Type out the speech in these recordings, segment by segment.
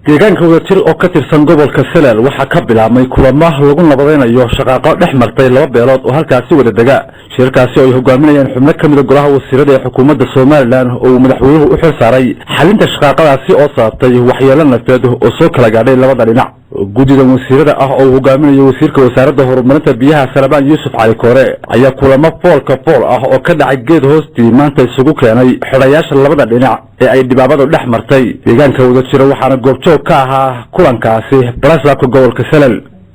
deegaanka wadajir oo ka tirsan gobolka Salal waxa ka bilaabmay kulamo lagu nabadaynayo shaqaqo dhexmartay laba beelood oo halkaasi wada daga shirkaasi oo ay hogaaminayaan xubno kamid ah golaha wasiirada ee xukuumadda Soomaaliland oo madaxweynuhu u xil saaray xalinta shaqaqadaasi oo sababtay waxyeelo nafeed oo soo kala gaadhay labada dhinac guddiga wasiirada ah oo hogaaminayo wasiirka wasaaradda horumarinta biyaha Salabaan Yuusuf Cali Koore ayaa kulamo foolka fool ah oo ka dhacay geed hoostii maanta isugu keenay xirayaasha labada dhinac ee ay dhibaabadu dhex martay deegaanka wadajir waxaana goobjoog ka ahaa kulankaasi barasaabka gobolka Salal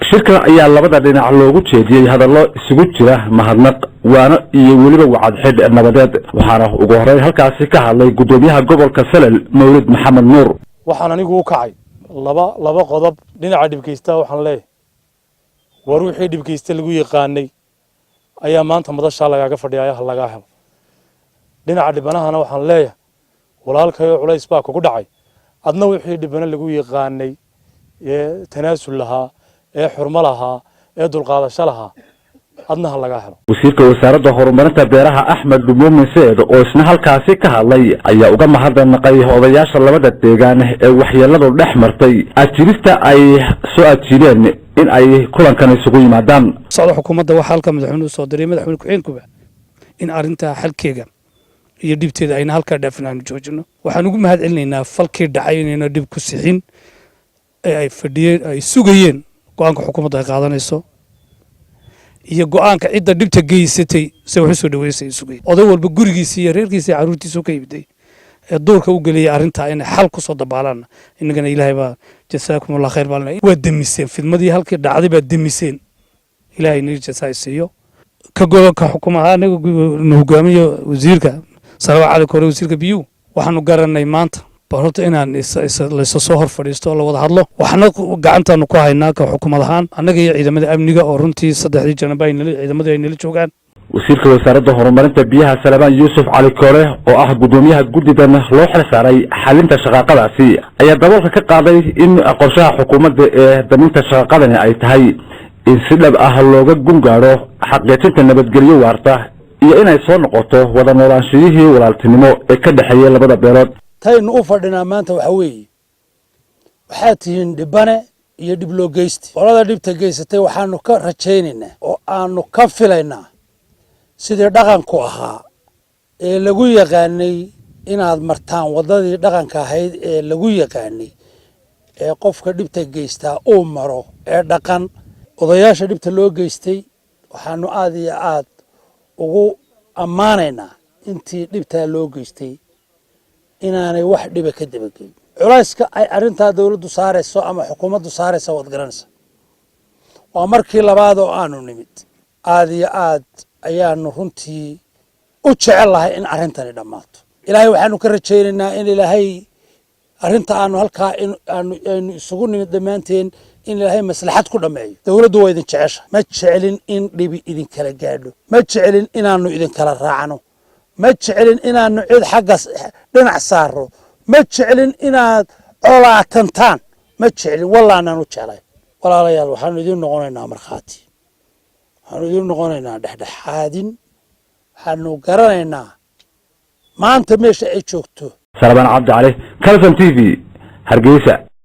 shirka ayaa labada dhinac loogu jeediyay hadallo isugu jira mahadnaq waana iyo waliba wacad xid nabadeed waxaana ugu horeyn halkaasi ka hadlay gudoomiyaha gobolka Salal Mawlid Maxamed Nuur waxaan anigu u kacay laba qodob dhinaca dhibkaysta waxaan leeyahay war wixii dhibkaysta lagu yaqaanay ayaa maanta madasha lagaga fadhiyaa laga helo dhinaca dhibanahana waxaan leeyahay walaalkayo culays baa kugu dhacay adna wixii dhibana lagu yaqaanay ee tanaasul lahaa ee xurmo lahaa ee dulqaadasho lahaa adna laga helo wasiirka wasaaradda horumarinta beeraha Axmed Muumin Said oo isna halkaasi ka hadlay ayaa uga mahadnaqay odayaasha labada deegaan ee waxyeeladu dhex martay ajirista ay soo ajireen in ay kulankan isugu yimaadaan socdo xukuumadda waxa halka madaxweynuhu soo diray madaxweyne ku-xigeenkuba in arinta xalkeega iyo dibteeda ayna halka dhaafnaan joojino waxaan ugu mahad celinaynaa falkii dhacay inayna dib ku sixin ee ay fadhiyeen ay sugayeen go'aanka xukuumadda ay qaadanayso iyo go'aanka cidda dibta geysatay soo wuxuu soo dhaweysay sugay oday walba gurigiisa iyo reerkiisa caruurtiisa ka yimid ee doorka u galiyay arinta in xal ku soo dabaalaan inagana ilaahay baa jasaakumullahu khayr baan waa demiseen fidmadii halkii dhacday baa demiseen ilaahay inuu jasaaysiyo ka gobolka xukuumadda anagu hogaamiyo wasiirka Salabaan Cali Koore wasiirka biyo waxaanu garanay maanta barota inaan la soo hor fadhiisto la wada hadlo waxna gacantaanu ku haynaa ka xukuumadahan anaga iyo ciidamada amniga oo runtii saddexdii janaba ay ciidamada ay nala joogaan wasiirka wasaaradda horumarinta biyaha Salabaan Yuusuf Cali Koore oo ah gudoomiyaha guddidan loo xil saaray xalinta shaqaqadaasi ayaa daboolka ka qaaday in qorshaha xukuumadda ee daminta shaqaqadani ay tahay in si dhab ah looga gungaaro xaqiijinta nabadgelyo waarta iyo inay soo noqoto wada noolaanshihii walaaltinimo ee ka dhaxeeyay labada beelood taynu u fadhinaa maanta waxa weeye waxaa tihiin dhibane iyo dhib loo geysti qolada dhibta geysatay waxaanu ka rajaynaynaa oo aanu ka filaynaa sidii dhaqanku ahaa ee lagu yaqaanay inaad martaan waddadii dhaqanka ahayd ee lagu yaqaanay ee qofka dhibta geystaa uu maro ee dhaqan odayaasha dhibta loo geystay waxaanu aad iyo aad ugu ammaanaynaa intii dhibtaa loo geystay inaanay wax dhiba ka dabagelin culayska ay arrintaa dawladdu saarayso ama xukuumaddu saaraysa waad garanaysa waa markii labaad oo aanu nimid aad iyo aad ayaanu runtii u jecel lahay in arrintani dhammaato ilaahay waxaanu ka rajaynaynaa in ilaahay arrinta aanu halkaa aynu isugu nimid dhammaanteen in ilaahay maslaxad ku dhammeeyo dawladdu waa idin jecesha ma jecelin in dhibi idinkala gaadho ma jecelin inaanu idinkala raacno ma jecelin inaanu cid xagga dhinac saaro ma jecelin inaad colaatantaan ma jecelin wallaanaan u jeclay walaalayaal waxaanu idin noqonaynaa markhaati waxaanu idin noqonaynaa dhexdhexaadin waxaanu garanaynaa maanta meesha ay joogto Salabaan Cabdi Cali Kalsan TV Hargeysa